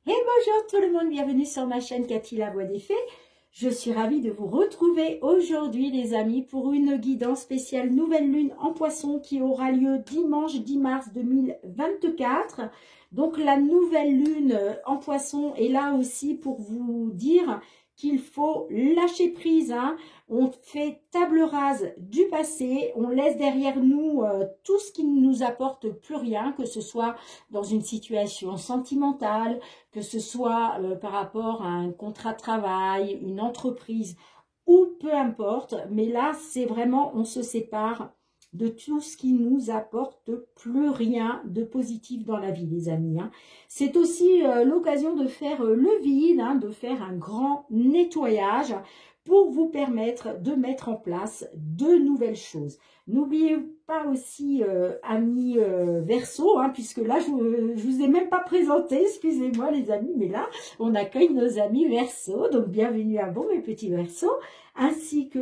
Et bonjour tout le monde, bienvenue sur ma chaîne Cathy la Voix des Fées. Je suis ravie de vous retrouver aujourd'hui les amis pour une guidance spéciale nouvelle lune en poisson qui aura lieu dimanche 10 mars 2024. Donc la nouvelle lune en poisson est là aussi pour vous dire qu'il faut lâcher prise, hein. On fait table rase du passé, on laisse derrière nous tout ce qui ne nous apporte plus rien, que ce soit dans une situation sentimentale, que ce soit par rapport à un contrat de travail, une entreprise ou peu importe. Mais là, c'est vraiment, on se sépare de tout ce qui nous apporte plus rien de positif dans la vie, les amis, hein. C'est aussi l'occasion de faire le vide, hein, de faire un grand nettoyage pour vous permettre de mettre en place de nouvelles choses. N'oubliez pas aussi, amis Verseau, hein, puisque là, je vous ai même pas présenté, excusez-moi les amis, mais là, on accueille nos amis Verseau, donc bienvenue à vous mes petits Verseaux, ainsi que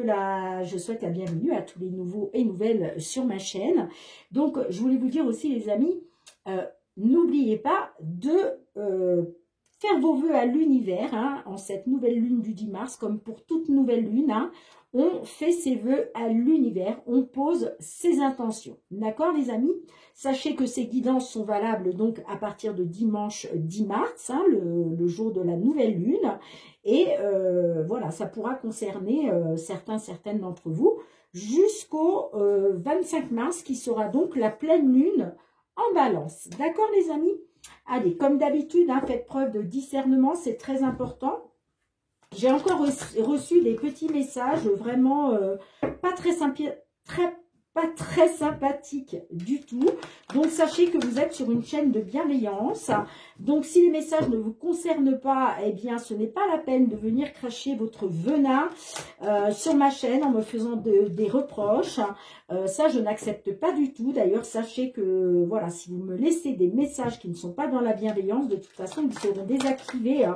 je souhaite la bienvenue à tous les nouveaux et nouvelles sur ma chaîne. Donc, je voulais vous dire aussi les amis, n'oubliez pas de faire vos vœux à l'univers, hein, en cette nouvelle lune du 10 mars, comme pour toute nouvelle lune, hein, on fait ses vœux à l'univers, on pose ses intentions. D'accord les amis? Sachez que ces guidances sont valables donc à partir de dimanche 10 mars, hein, le jour de la nouvelle lune. Et voilà, ça pourra concerner certaines d'entre vous jusqu'au 25 mars qui sera donc la pleine lune en balance. D'accord les amis? Allez, comme d'habitude, hein, faites preuve de discernement, c'est très important. J'ai encore reçu des petits messages vraiment pas très sympathiques du tout. Donc, sachez que vous êtes sur une chaîne de bienveillance. Donc, si les messages ne vous concernent pas, eh bien, ce n'est pas la peine de venir cracher votre venin sur ma chaîne en me faisant des reproches. Ça, je n'accepte pas du tout. D'ailleurs, sachez que, voilà, si vous me laissez des messages qui ne sont pas dans la bienveillance, de toute façon, ils seront désactivés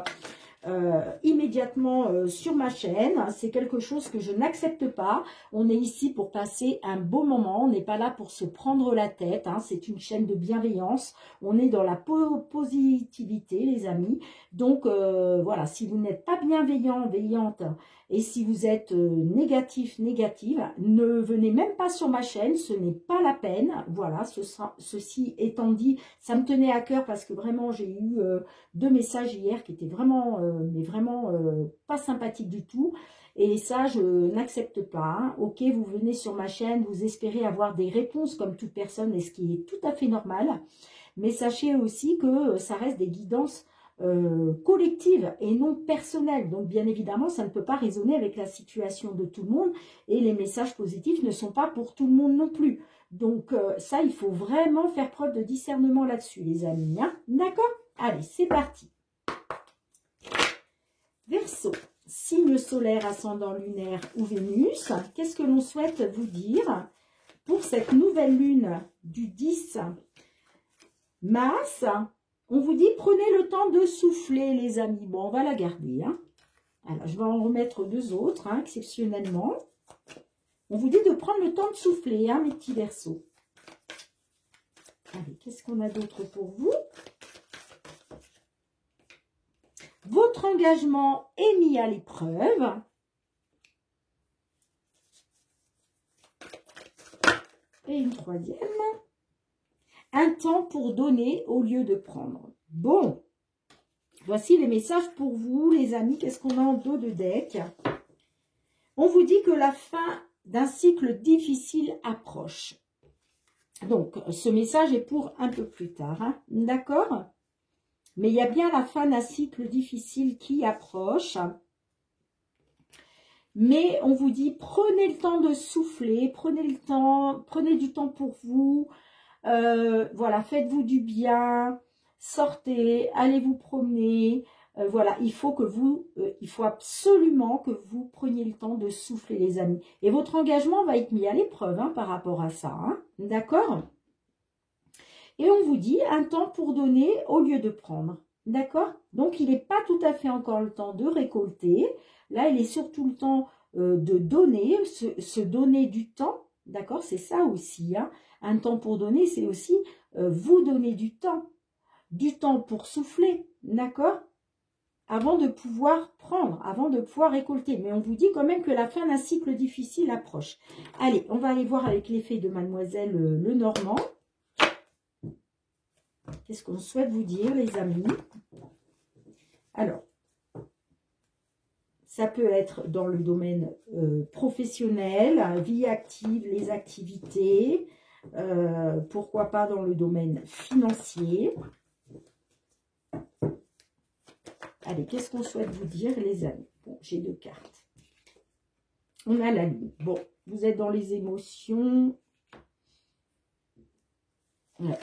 immédiatement sur ma chaîne. C'est quelque chose que je n'accepte pas. On est ici pour passer un beau moment, on n'est pas là pour se prendre la tête, hein. C'est une chaîne de bienveillance, on est dans la positivité les amis. Donc voilà, si vous n'êtes pas bienveillant, veillante, et si vous êtes négatif, négative, ne venez même pas sur ma chaîne, ce n'est pas la peine. Voilà, ceci étant dit, ça me tenait à cœur parce que vraiment j'ai eu 2 messages hier qui étaient vraiment, mais vraiment pas sympathiques du tout. Et ça, je n'accepte pas, hein. Ok, vous venez sur ma chaîne, vous espérez avoir des réponses comme toute personne, et ce qui est tout à fait normal. Mais sachez aussi que ça reste des guidances collectives et non personnelles. Donc, bien évidemment, ça ne peut pas résonner avec la situation de tout le monde. Et les messages positifs ne sont pas pour tout le monde non plus. Donc, ça, il faut vraiment faire preuve de discernement là-dessus, les amis, hein. D'accord? Allez, c'est parti. Verseau, signe solaire, ascendant lunaire ou Vénus, qu'est-ce que l'on souhaite vous dire pour cette nouvelle lune du 10 mars? On vous dit, prenez le temps de souffler, les amis. Bon, on va la garder, hein. Alors, je vais en remettre 2 autres, hein, exceptionnellement. On vous dit de prendre le temps de souffler, hein, mes petits Verseaux. Allez, qu'est-ce qu'on a d'autre pour vous? Votre engagement est mis à l'épreuve. Et une 3e. Un temps pour donner au lieu de prendre. Bon, voici les messages pour vous, les amis. Qu'est-ce qu'on a en dos de deck? On vous dit que la fin d'un cycle difficile approche. Donc, ce message est pour un peu plus tard, hein, d'accord? Mais il y a bien la fin d'un cycle difficile qui approche. Mais on vous dit, prenez le temps de souffler, prenez du temps pour vous. Voilà, faites-vous du bien, sortez, allez vous promener. Voilà, il faut absolument que vous preniez le temps de souffler, les amis. Et votre engagement va être mis à l'épreuve, hein, par rapport à ça, hein, d'accord? Et on vous dit un temps pour donner au lieu de prendre. D'accord? Donc, il n'est pas tout à fait encore le temps de récolter. Là, il est surtout le temps de donner, se donner du temps. D'accord? C'est ça aussi, hein. Un temps pour donner, c'est aussi vous donner du temps pour souffler. d'accord? Avant de pouvoir prendre, avant de pouvoir récolter. Mais on vous dit quand même que la fin d'un cycle difficile approche. Allez, on va aller voir avec l'effet de Mademoiselle Lenormand. Qu'est-ce qu'on souhaite vous dire, les amis? Alors, ça peut être dans le domaine professionnel, vie active, les activités. Pourquoi pas dans le domaine financier. Allez, qu'est-ce qu'on souhaite vous dire, les amis? Bon, j'ai 2 cartes. On a la lune. Bon, vous êtes dans les émotions. Ouais.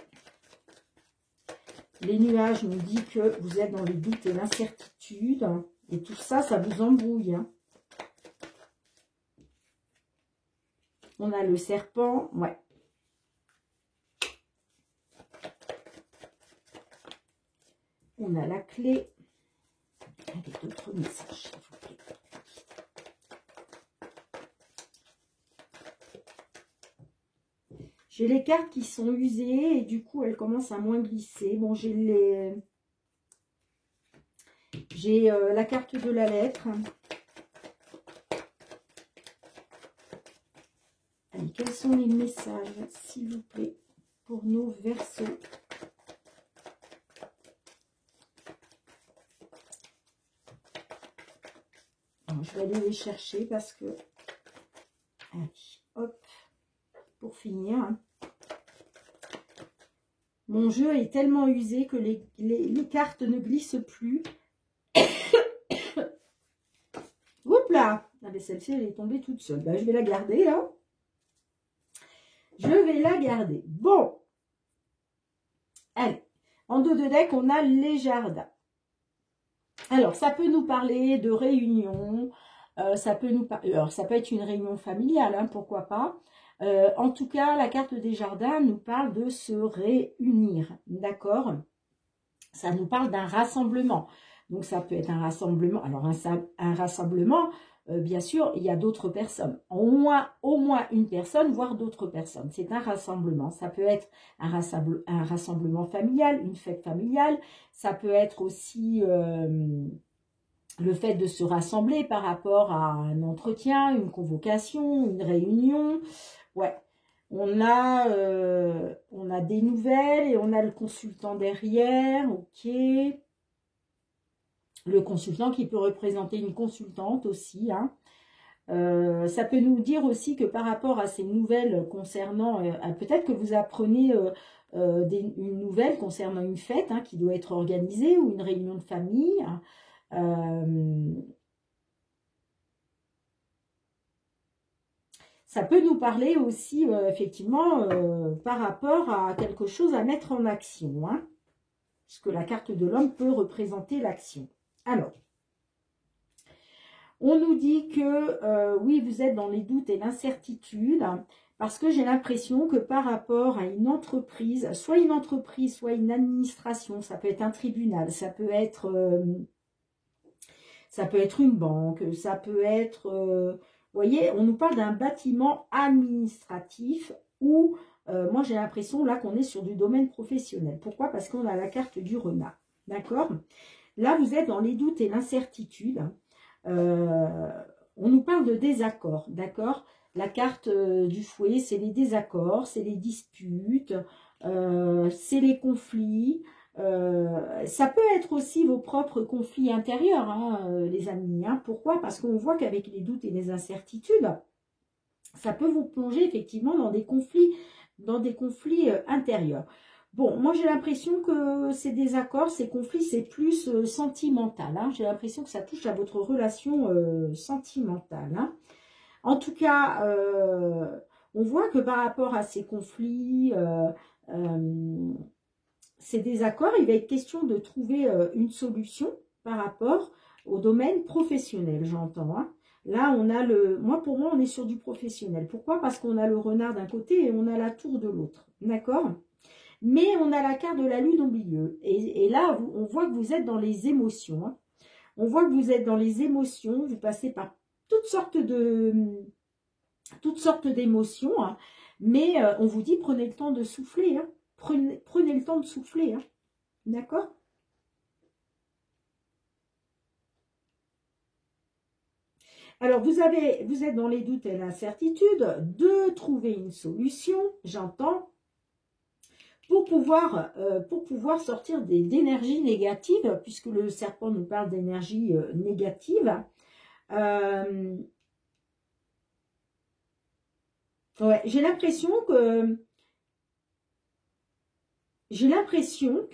Les nuages nous disent que vous êtes dans les doutes et l'incertitude. Et tout ça, ça vous embrouille. Hein. On a le serpent. Ouais. On a la clé. Avec d'autres messages, s'il vous plaît. J'ai les cartes qui sont usées et du coup, elles commencent à moins glisser. Bon, j'ai la carte de la lettre. Allez, quels sont les messages, s'il vous plaît, pour nos Verseaux? Je vais aller les chercher parce que... Allez, hop, pour finir. Mon jeu est tellement usé que les cartes ne glissent plus. Oups là! Ah ben celle-ci, elle est tombée toute seule. Ben, je vais la garder, là. Je vais la garder. Bon. Allez. En dos de deck, on a les jardins. Alors, ça peut nous parler de réunion. Ça peut être une réunion familiale, hein, pourquoi pas. En tout cas, la carte des jardins nous parle de se réunir, d'accord? Ça nous parle d'un rassemblement. Donc, ça peut être un rassemblement. Alors, un rassemblement, bien sûr, il y a d'autres personnes. Au moins une personne, voire d'autres personnes. C'est un rassemblement. Ça peut être un rassemblement familial, une fête familiale. Ça peut être aussi... le fait de se rassembler par rapport à un entretien, une convocation, une réunion. Ouais, on a des nouvelles et on a le consultant derrière, ok. Le consultant qui peut représenter une consultante aussi. Hein. Ça peut nous dire aussi que par rapport à ces nouvelles concernant, peut-être que vous apprenez une nouvelle concernant une fête hein, qui doit être organisée ou une réunion de famille. Ça peut nous parler aussi, effectivement, par rapport à quelque chose à mettre en action. Hein, puisque la carte de l'homme peut représenter l'action. Alors, on nous dit que, oui, vous êtes dans les doutes et l'incertitude, parce que j'ai l'impression que par rapport à une entreprise, soit une administration, ça peut être un tribunal, ça peut être une banque, ça peut être... vous voyez, on nous parle d'un bâtiment administratif où, moi j'ai l'impression là qu'on est sur du domaine professionnel. Pourquoi? Parce qu'on a la carte du renard. D'accord? Là, vous êtes dans les doutes et l'incertitude. On nous parle de désaccords. D'accord? La carte du fouet, c'est les désaccords, c'est les disputes, c'est les conflits. Ça peut être aussi vos propres conflits intérieurs, hein, les amis. Hein. Pourquoi? Parce qu'on voit qu'avec les doutes et les incertitudes, ça peut vous plonger effectivement dans des conflits intérieurs. Bon, moi j'ai l'impression que ces désaccords, ces conflits, c'est plus sentimental. Hein. J'ai l'impression que ça touche à votre relation sentimentale. Hein. En tout cas, on voit que par rapport à ces conflits... ces désaccords, il va être question de trouver une solution par rapport au domaine professionnel, j'entends. Hein. Là, on a pour moi, on est sur du professionnel. Pourquoi? Parce qu'on a le renard d'un côté et on a la tour de l'autre. D'accord? Mais on a la carte de la lune au milieu. Et là, on voit que vous êtes dans les émotions. Hein. On voit que vous êtes dans les émotions. Vous passez par toutes sortes d'émotions. Hein. Mais on vous dit, prenez le temps de souffler. Hein. Prenez le temps de souffler. Hein. D'accord? Alors, vous êtes dans les doutes et l'incertitude de trouver une solution, j'entends, pour pouvoir sortir d'énergie négative, puisque le serpent nous parle d'énergie négative. Ouais, j'ai l'impression que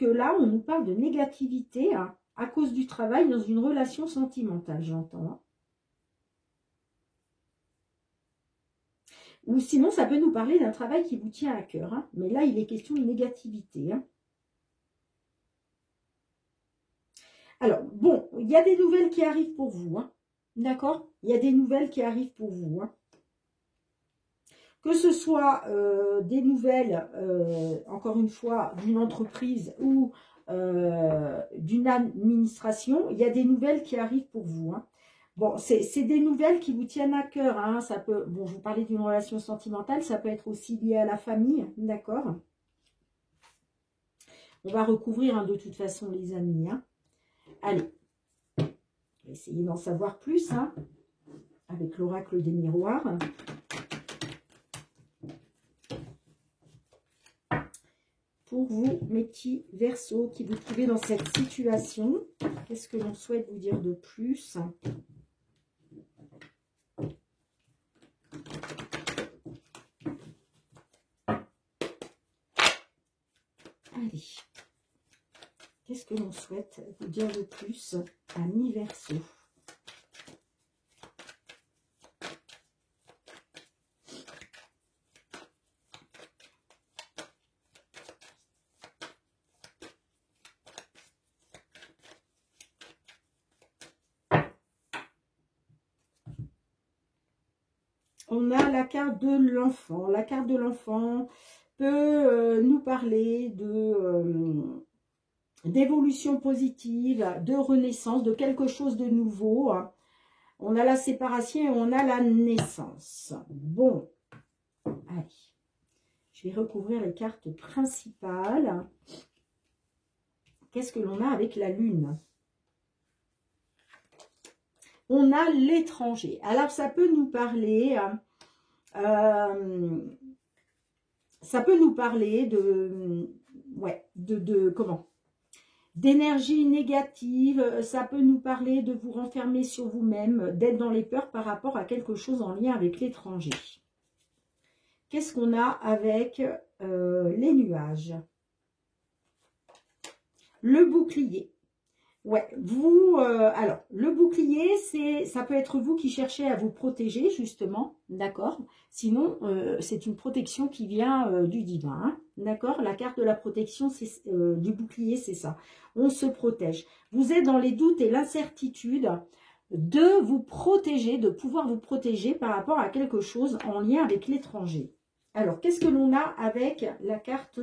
là, on nous parle de négativité hein, à cause du travail dans une relation sentimentale, j'entends. Hein. Ou sinon, ça peut nous parler d'un travail qui vous tient à cœur. Hein. Mais là, il est question de négativité. Hein. Alors, bon, il y a des nouvelles qui arrivent pour vous. Hein. D'accord? Il y a des nouvelles qui arrivent pour vous. Hein. Que ce soit des nouvelles, encore une fois, d'une entreprise ou d'une administration, il y a des nouvelles qui arrivent pour vous. Hein. Bon, c'est des nouvelles qui vous tiennent à cœur. Hein. Ça peut, bon, je vous parlais d'une relation sentimentale, ça peut être aussi lié à la famille, d'accord? On va recouvrir hein, de toute façon les amis. Hein. Allez, on va essayer d'en savoir plus hein, avec l'oracle des miroirs. Pour vous, mes petits Verseaux, qui vous trouvez dans cette situation, qu'est-ce que l'on souhaite vous dire de plus? Allez, qu'est-ce que l'on souhaite vous dire de plus, amis Verseaux? On a la carte de l'enfant. La carte de l'enfant peut nous parler d'évolution positive, de renaissance, de quelque chose de nouveau. On a la séparation et on a la naissance. Bon, allez. Je vais recouvrir les cartes principales. Qu'est-ce que l'on a avec la lune? On a l'étranger. Alors, ça peut nous parler... ça peut nous parler comment? D'énergie négative, ça peut nous parler de vous renfermer sur vous-même, d'être dans les peurs par rapport à quelque chose en lien avec l'étranger. Qu'est-ce qu'on a avec les nuages? Le bouclier. Ouais, vous, alors, le bouclier, ça peut être vous qui cherchez à vous protéger, justement, d'accord? Sinon, c'est une protection qui vient du divin, hein, d'accord? La carte de la protection du bouclier, c'est ça. On se protège. Vous êtes dans les doutes et l'incertitude de vous protéger, de pouvoir vous protéger par rapport à quelque chose en lien avec l'étranger. Alors, qu'est-ce que l'on a avec la carte...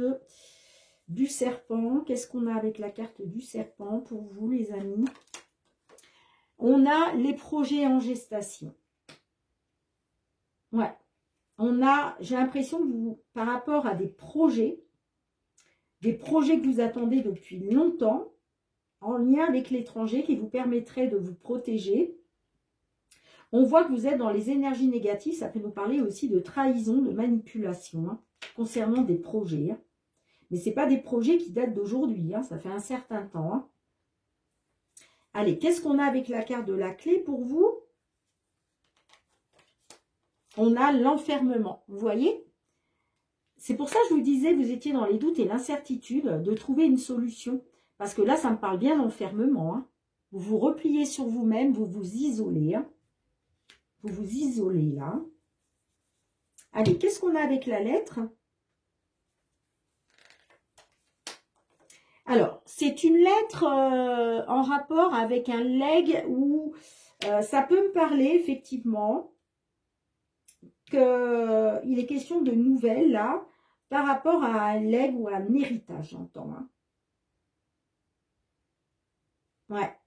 du serpent? Qu'est-ce qu'on a avec la carte du serpent pour vous, les amis? On a les projets en gestation. Ouais. On a, j'ai l'impression que vous, par rapport à des projets que vous attendez depuis longtemps, en lien avec l'étranger, qui vous permettraient de vous protéger. On voit que vous êtes dans les énergies négatives. Ça peut nous parler aussi de trahison, de manipulation, hein, concernant des projets. Hein. Mais ce n'est pas des projets qui datent d'aujourd'hui, hein, ça fait un certain temps. Hein. Allez, qu'est-ce qu'on a avec la carte de la clé pour vous? On a l'enfermement, vous voyez? C'est pour ça que je vous disais, vous étiez dans les doutes et l'incertitude de trouver une solution. Parce que là, ça me parle bien d'enfermement. Hein. Vous vous repliez sur vous-même, vous vous isolez. Hein. Vous vous isolez là. Allez, qu'est-ce qu'on a avec la lettre? Alors, c'est une lettre en rapport avec un legs où ça peut me parler effectivement qu'il est question de nouvelles là par rapport à un legs ou à un héritage, j'entends. Hein. Ouais.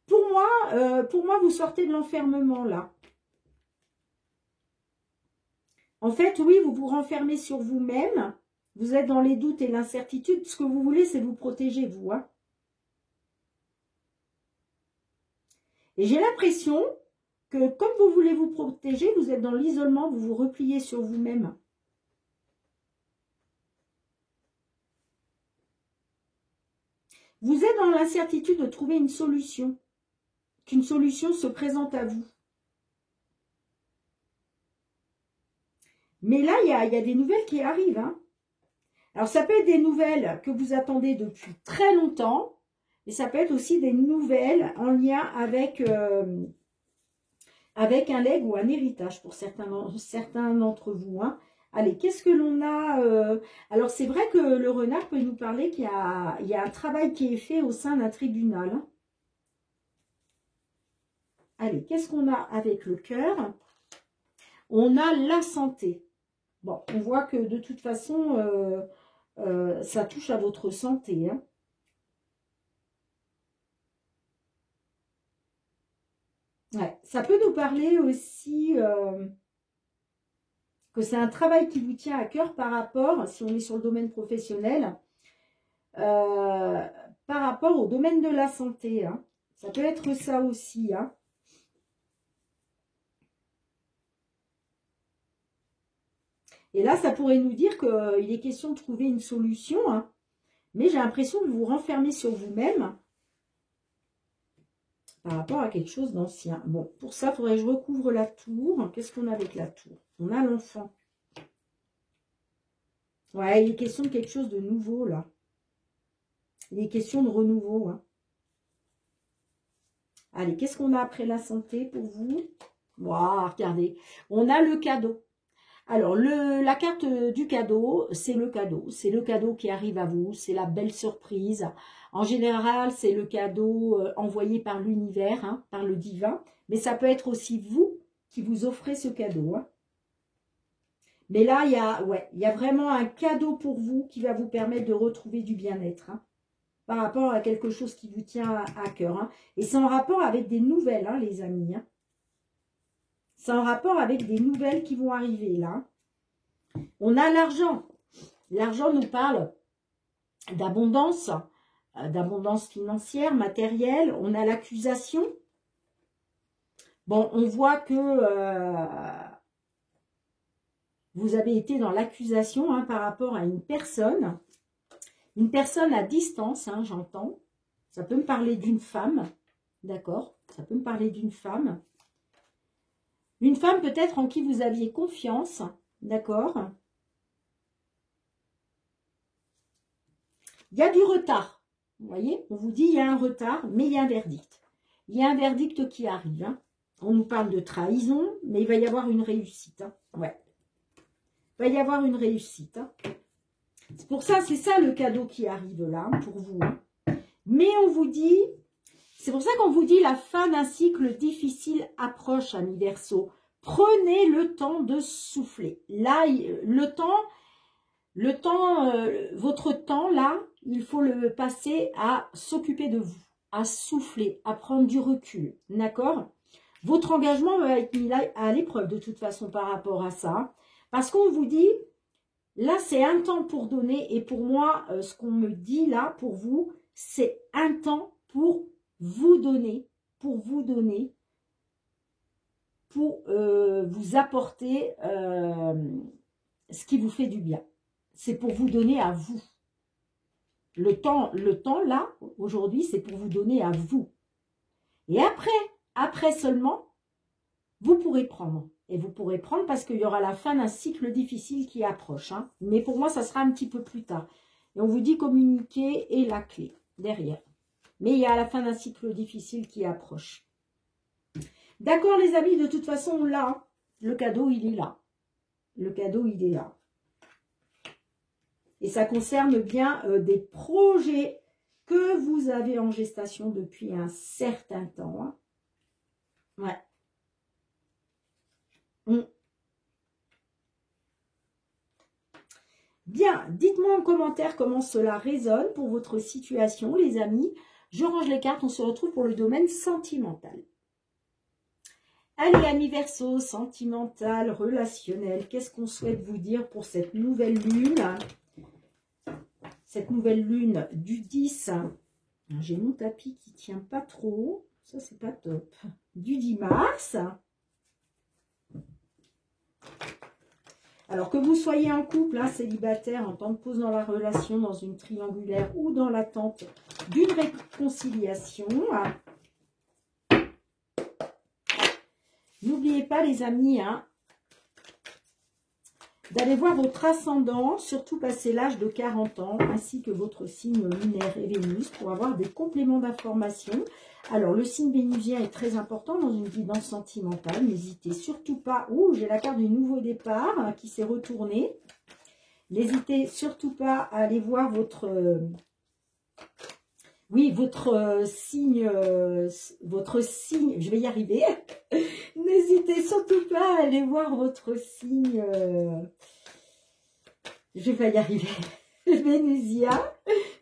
Pour moi, vous sortez de l'enfermement là. En fait, oui, vous vous renfermez sur vous-même. Vous êtes dans les doutes et l'incertitude. Ce que vous voulez, c'est vous protéger, vous. Hein. Et j'ai l'impression que comme vous voulez vous protéger, vous êtes dans l'isolement, vous vous repliez sur vous-même. Vous êtes dans l'incertitude de trouver une solution, qu'une solution se présente à vous. Mais là, il y a des nouvelles qui arrivent. Hein. Alors, ça peut être des nouvelles que vous attendez depuis très longtemps, mais ça peut être aussi des nouvelles en lien avec un legs ou un héritage pour certains d'entre vous. Hein. Allez, qu'est-ce que l'on a Alors, c'est vrai que le renard peut nous parler qu'il y a un travail qui est fait au sein d'un tribunal. Hein. Allez, qu'est-ce qu'on a avec le cœur? On a la santé. Bon, on voit que de toute façon, ça touche à votre santé. Hein. Ouais, ça peut nous parler aussi que c'est un travail qui vous tient à cœur par rapport, si on est sur le domaine professionnel, par rapport au domaine de la santé. Hein. Ça peut être ça aussi. Hein. Et là, ça pourrait nous dire qu'il est question de trouver une solution. Hein. Mais j'ai l'impression de vous renfermer sur vous-même par rapport à quelque chose d'ancien. Bon, pour ça, il faudrait que je recouvre la tour. Qu'est-ce qu'on a avec la tour? On a l'enfant. Ouais, il est question de quelque chose de nouveau, là. Il est question de renouveau. Hein. Allez, qu'est-ce qu'on a après la santé pour vous? Wow, regardez. On a le cadeau. Alors, la carte du cadeau, c'est le cadeau. C'est le cadeau qui arrive à vous. C'est la belle surprise. En général, c'est le cadeau envoyé par l'univers, hein, par le divin. Mais ça peut être aussi vous qui vous offrez ce cadeau. Hein. Mais là, il y a vraiment un cadeau pour vous qui va vous permettre de retrouver du bien-être. Hein, par rapport à quelque chose qui vous tient à cœur. Hein. Et c'est en rapport avec des nouvelles, hein, les amis. Hein. C'est en rapport avec des nouvelles qui vont arriver là. On a l'argent. L'argent nous parle d'abondance financière, matérielle. On a l'accusation. Bon, on voit que vous avez été dans l'accusation hein, par rapport à une personne à distance, hein, j'entends. Ça peut me parler d'une femme, d'accord? Ça peut me parler d'une femme. Une femme peut-être en qui vous aviez confiance, d'accord? Il y a du retard, vous voyez? On vous dit il y a un retard, mais il y a un verdict. Il y a un verdict qui arrive. Hein. On nous parle de trahison, mais il va y avoir une réussite. Hein. Ouais. Il va y avoir une réussite. Hein. C'est pour ça, c'est ça le cadeau qui arrive là, pour vous. Hein. Mais on vous dit... C'est pour ça qu'on vous dit la fin d'un cycle difficile approche, amis Verseau. Prenez le temps de souffler. Là, votre temps, là, il faut le passer à s'occuper de vous, à souffler, à prendre du recul. D'accord? Votre engagement va être mis à l'épreuve de toute façon par rapport à ça. Parce qu'on vous dit, là, c'est un temps pour donner. Et pour moi, ce qu'on me dit là, pour vous, c'est un temps pour vous donner, pour vous apporter ce qui vous fait du bien. C'est pour vous donner à vous. Le temps là, aujourd'hui, c'est pour vous donner à vous. Et après seulement, vous pourrez prendre. Et vous pourrez prendre parce qu'il y aura la fin d'un cycle difficile qui approche. Hein. Mais pour moi, ça sera un petit peu plus tard. Et on vous dit communiquer est la clé derrière. Mais il y a la fin d'un cycle difficile qui approche. D'accord les amis, de toute façon là, le cadeau il est là. Le cadeau il est là. Et ça concerne bien des projets que vous avez en gestation depuis un certain temps. Hein. Ouais. Bien, dites-moi en commentaire comment cela résonne pour votre situation les amis. Je range les cartes, on se retrouve pour le domaine sentimental. Allez, amis Verseau, sentimental, relationnel, qu'est-ce qu'on souhaite vous dire pour cette nouvelle lune? Cette nouvelle lune du 10. J'ai mon tapis qui ne tient pas trop. Ça, c'est pas top. Du 10 mars. Alors que vous soyez en couple, hein, célibataire, en temps de pause dans la relation, dans une triangulaire ou dans l'attente d'une réconciliation. N'oubliez pas les amis, hein, d'aller voir votre ascendant, surtout passé l'âge de 40 ans, ainsi que votre signe lunaire et Vénus, pour avoir des compléments d'information. Alors, le signe vénusien est très important dans une guidance sentimentale. N'hésitez surtout pas... Ouh, j'ai la carte du nouveau départ hein, qui s'est retournée. N'hésitez surtout pas à aller voir votre... oui, votre signe... je vais y arriver. N'hésitez surtout pas à aller voir votre signe... je vais pas y arriver. Vénusien.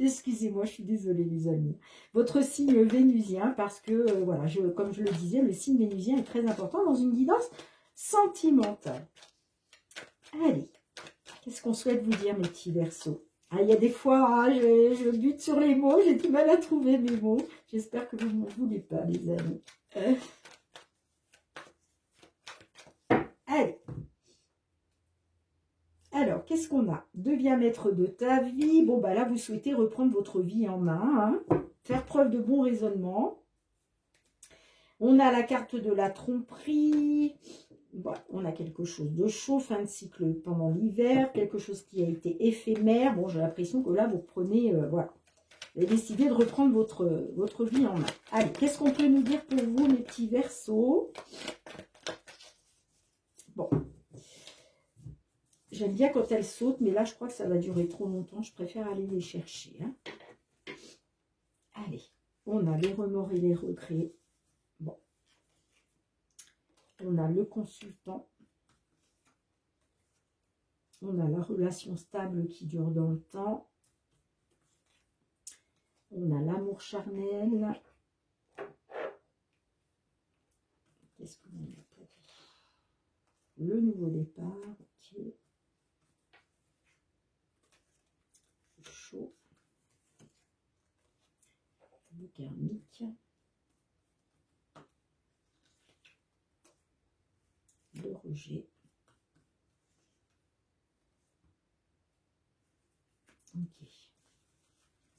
Excusez-moi, je suis désolée les amis. Votre signe vénusien, parce que, voilà, comme je le disais, le signe vénusien est très important dans une guidance sentimentale. Allez, qu'est-ce qu'on souhaite vous dire, mes petits Verseaux? Ah, il y a des fois, hein, je bute sur les mots, j'ai du mal à trouver mes mots. J'espère que vous ne m'en voulez pas, les amis. Allez. Alors, qu'est-ce qu'on a? Deviens maître de ta vie. Bon, bah là, vous souhaitez reprendre votre vie en main. Hein, faire preuve de bon raisonnement. On a la carte de la tromperie. Bon, on a quelque chose de chaud, fin de cycle pendant l'hiver. Quelque chose qui a été éphémère. Bon, j'ai l'impression que là, vous prenez... voilà. Vous avez décidé de reprendre votre vie en main. Allez, qu'est-ce qu'on peut nous dire pour vous, mes petits Verseaux? Bon. J'aime bien quand elles sautent, mais là, je crois que ça va durer trop longtemps. Je préfère aller les chercher. Hein. Allez, on a les remords et les regrets. Bon. On a le consultant. On a la relation stable qui dure dans le temps. On a l'amour charnel. Qu'est-ce qu'on a pour le nouveau départ? Ok. Chaud, le karmique, le rejet. Ok.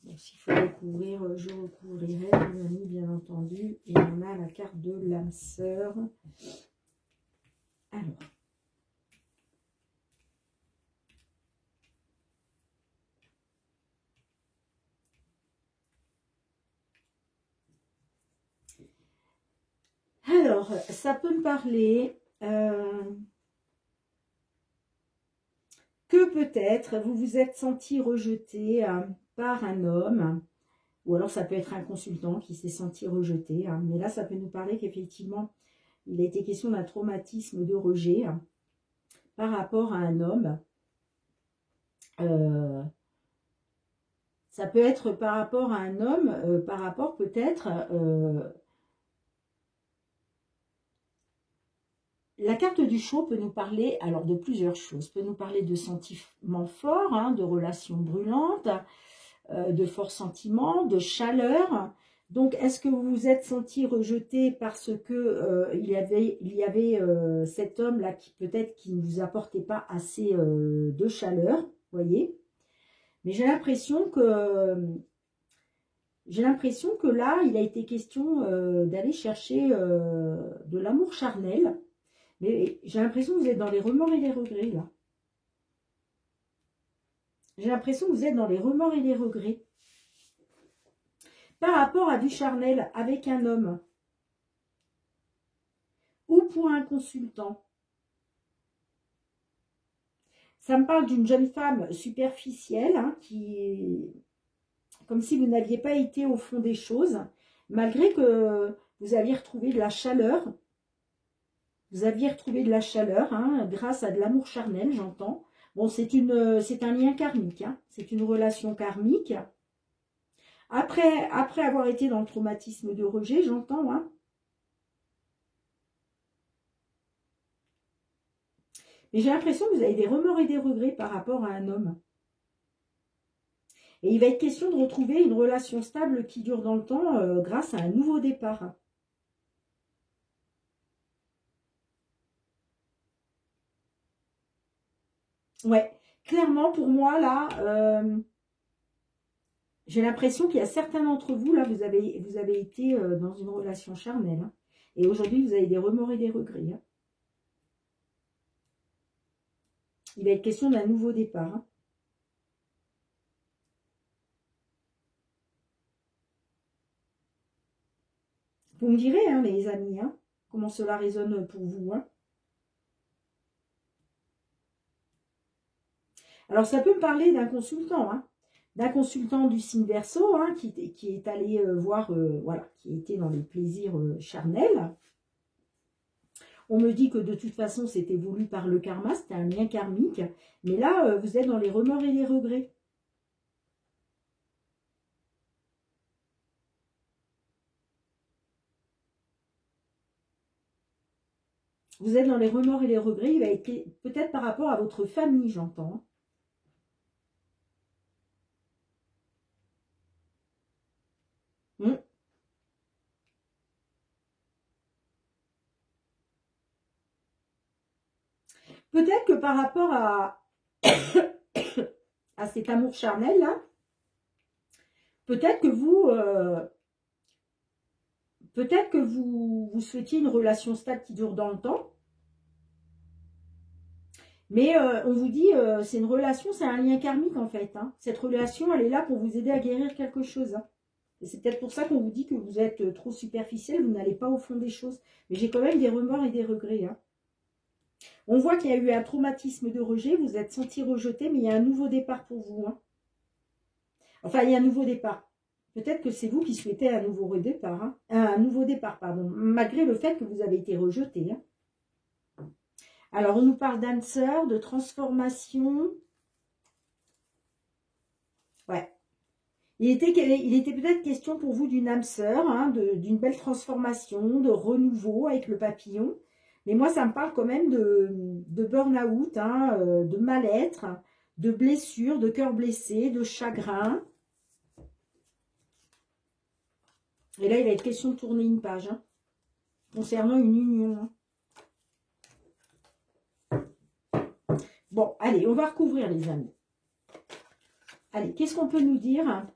Donc s'il faut recouvrir, je recouvrirai, les amis, bien entendu. Et on a la carte de l'âme sœur. Alors. Alors, ça peut me parler que peut-être vous vous êtes senti rejeté par un homme, ou alors ça peut être un consultant qui s'est senti rejeté, hein, mais là ça peut nous parler qu'effectivement il a été question d'un traumatisme de rejet par rapport à un homme. Ça peut être par rapport à un homme, par rapport peut-être... la carte du show peut nous parler alors de plusieurs choses. Peut nous parler de sentiments forts, hein, de relations brûlantes, de forts sentiments, de chaleur. Donc, est-ce que vous vous êtes senti rejeté parce que il y avait cet homme-là qui peut-être qui ne vous apportait pas assez de chaleur, voyez. Mais j'ai l'impression que là, il a été question d'aller chercher de l'amour charnel. Mais j'ai l'impression que vous êtes dans les remords et les regrets, là. J'ai l'impression que vous êtes dans les remords et les regrets. Par rapport à du charnel avec un homme. Ou pour un consultant. Ça me parle d'une jeune femme superficielle, hein, qui... comme si vous n'aviez pas été au fond des choses, malgré que vous aviez retrouvé de la chaleur. Vous aviez retrouvé de la chaleur, hein, grâce à de l'amour charnel, j'entends. Bon, c'est un lien karmique, hein, c'est une relation karmique. Après avoir été dans le traumatisme de rejet, j'entends. Hein. Mais j'ai l'impression que vous avez des remords et des regrets par rapport à un homme. Et il va être question de retrouver une relation stable qui dure dans le temps grâce à un nouveau départ. Ouais, clairement, pour moi, là, j'ai l'impression qu'il y a certains d'entre vous, là, vous avez été dans une relation charnelle. Hein, et aujourd'hui, vous avez des remords et des regrets. Hein. Il va être question d'un nouveau départ. Hein. Vous me direz, hein, les amis, hein, comment cela résonne pour vous. Hein. Alors, ça peut me parler d'un consultant, hein, d'un consultant du signe Verseau, hein, qui est allé voir, voilà, qui était dans les plaisirs charnels. On me dit que de toute façon, c'était voulu par le karma, c'était un lien karmique. Mais là, vous êtes dans les remords et les regrets. Vous êtes dans les remords et les regrets. Il va être peut-être par rapport à votre famille, j'entends. Peut-être que par rapport à, à cet amour charnel, là, peut-être que vous souhaitiez une relation stable qui dure dans le temps. Mais on vous dit, c'est une relation, c'est un lien karmique en fait. Hein. Cette relation, elle est là pour vous aider à guérir quelque chose. Hein. Et c'est peut-être pour ça qu'on vous dit que vous êtes trop superficiel, vous n'allez pas au fond des choses. Mais j'ai quand même des remords et des regrets. Hein. On voit qu'il y a eu un traumatisme de rejet, vous êtes senti rejeté, mais il y a un nouveau départ pour vous. Hein. Enfin, il y a un nouveau départ. Peut-être que c'est vous qui souhaitez un nouveau départ. Hein. Un nouveau départ, pardon. Malgré le fait que vous avez été rejeté. Hein. Alors, on nous parle d'âme sœur, de transformation. Ouais. Il était peut-être question pour vous d'une âme sœur, hein, d'une belle transformation, de renouveau avec le papillon. Mais moi, ça me parle quand même de burn-out, hein, de mal-être, de blessures, de cœur blessé, de chagrin. Et là, il va être question de tourner une page, hein, concernant une union. Hein. Bon, allez, on va recouvrir, les amis. Allez, qu'est-ce qu'on peut nous dire?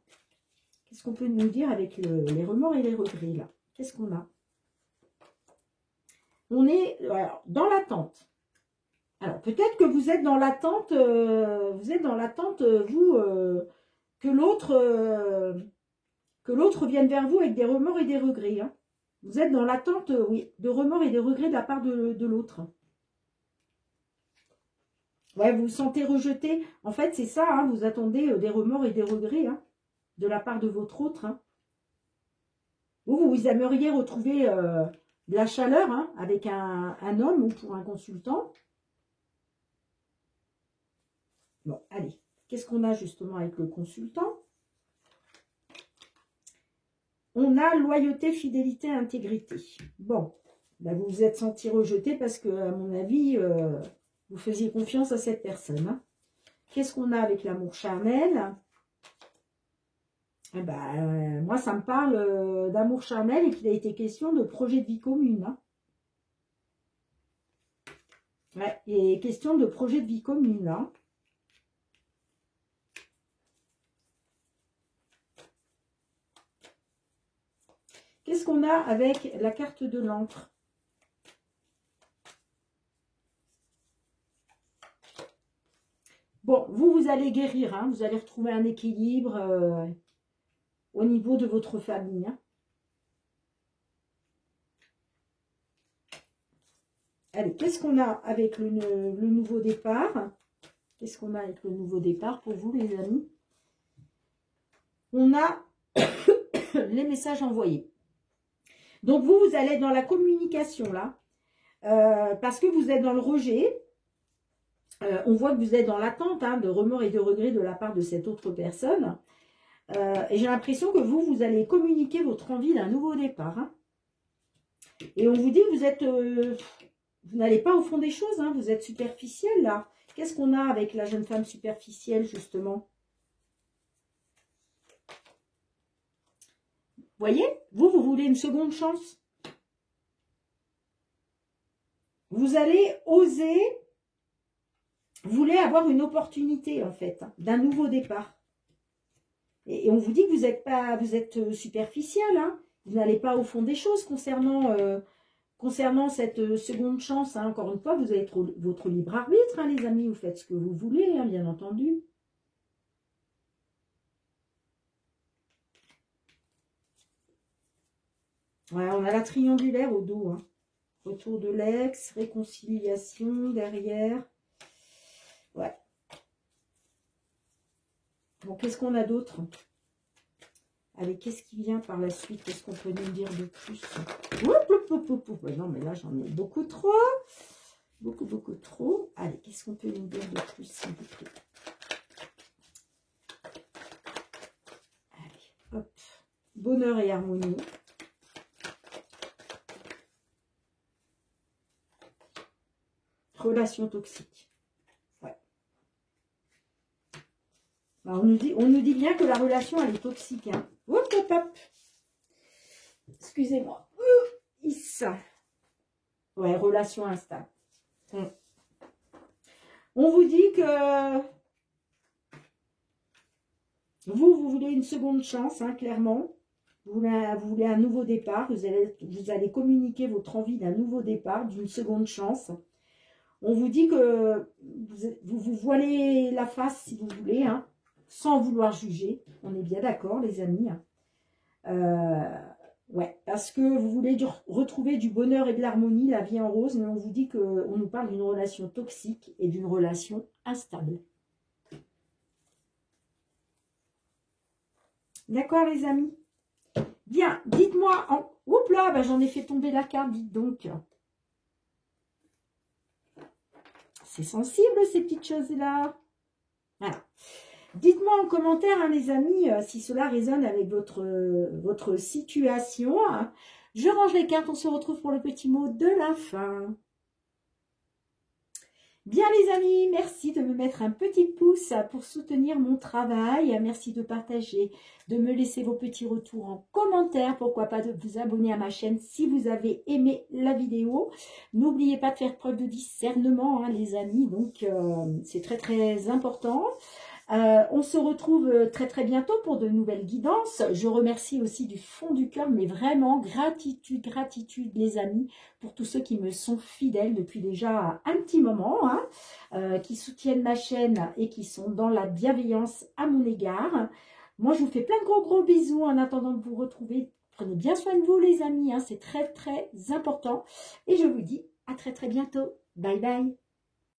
Qu'est-ce qu'on peut nous dire avec les remords et les regrets, là? Qu'est-ce qu'on a? On est dans l'attente. Alors, peut-être que vous êtes dans l'attente, que l'autre vienne vers vous avec des remords et des regrets. Hein. Vous êtes dans l'attente, oui, de remords et de regrets de la part de l'autre. Ouais, vous vous sentez rejeté. En fait, c'est ça, hein, vous attendez des remords et des regrets hein, de la part de votre autre. Hein. Vous aimeriez retrouver de la chaleur hein, avec un homme ou pour un consultant. Bon, allez. Qu'est-ce qu'on a justement avec le consultant? On a loyauté, fidélité, intégrité. Bon, ben vous vous êtes senti rejeté parce que, à mon avis, vous faisiez confiance à cette personne. Hein. Qu'est-ce qu'on a avec l'amour charnel? Eh ben, moi, ça me parle d'amour charnel et qu'il a été question de projet de vie commune. Hein. Ouais, il est question de projet de vie commune. Hein. Qu'est-ce qu'on a avec la carte de l'encre? Bon, vous allez guérir, hein, vous allez retrouver un équilibre au niveau de votre famille. Hein. Allez, qu'est-ce qu'on a avec le nouveau départ? Qu'est-ce qu'on a avec le nouveau départ pour vous, les amis? On a les messages envoyés. Donc, vous allez être dans la communication, là, parce que vous êtes dans le rejet. On voit que vous êtes dans l'attente hein, de remords et de regrets de la part de cette autre personne. Et j'ai l'impression que vous allez communiquer votre envie d'un nouveau départ. Hein. Et on vous dit que vous êtes... vous n'allez pas au fond des choses, hein, vous êtes superficiel, là. Qu'est-ce qu'on a avec la jeune femme superficielle, justement? Vous voyez? Vous voulez une seconde chance. Vous allez oser Vous voulez avoir une opportunité, en fait, hein, d'un nouveau départ. Et on vous dit que vous êtes superficiel, hein. Vous n'allez pas au fond des choses concernant cette seconde chance. Hein. Encore une fois, vous avez votre libre arbitre, hein, les amis. Vous faites ce que vous voulez, hein, bien entendu. Ouais, on a la triangulaire au dos. Hein. Retour de l'ex, réconciliation derrière. Ouais. Bon, qu'est-ce qu'on a d'autre? Allez, qu'est-ce qui vient par la suite? Qu'est-ce qu'on peut nous dire de plus? Ouais, non, mais là, j'en ai beaucoup trop. Beaucoup trop. Allez, qu'est-ce qu'on peut nous dire de plus, s'il vous plaît? Allez, hop. Bonheur et harmonie. Relation toxique. Ouais. Alors, on nous dit bien que la relation, elle est toxique. Hein. Hop, hop, hop. Excusez-moi. Ça. Ouais, relation instable. On vous dit que vous voulez une seconde chance, hein, clairement. Vous voulez un nouveau départ. Vous allez communiquer votre envie d'un nouveau départ, d'une seconde chance. On vous dit que vous voilez la face, si vous voulez, hein, sans vouloir juger. On est bien d'accord, les amis. Ouais, parce que vous voulez retrouver du bonheur et de l'harmonie, la vie en rose, mais on vous dit qu'on nous parle d'une relation toxique et d'une relation instable. D'accord, les amis? Bien, dites-moi... Oups là, bah, j'en ai fait tomber la carte, dites donc. C'est sensible, ces petites choses-là. Voilà. Dites-moi en commentaire, hein, les amis, si cela résonne avec votre situation. Hein. Je range les cartes, on se retrouve pour le petit mot de la fin. Bien les amis, merci de me mettre un petit pouce pour soutenir mon travail. Merci de partager, de me laisser vos petits retours en commentaire. Pourquoi pas de vous abonner à ma chaîne si vous avez aimé la vidéo. N'oubliez pas de faire preuve de discernement, hein, les amis. Donc, c'est très très important. On se retrouve très bientôt pour de nouvelles guidances. Je remercie aussi du fond du cœur, mais vraiment gratitude les amis, pour tous ceux qui me sont fidèles depuis déjà un petit moment, hein, qui soutiennent ma chaîne et qui sont dans la bienveillance à mon égard. Moi, je vous fais plein de gros bisous en attendant de vous retrouver. Prenez bien soin de vous les amis, hein, c'est très important. Et je vous dis à très bientôt. Bye bye.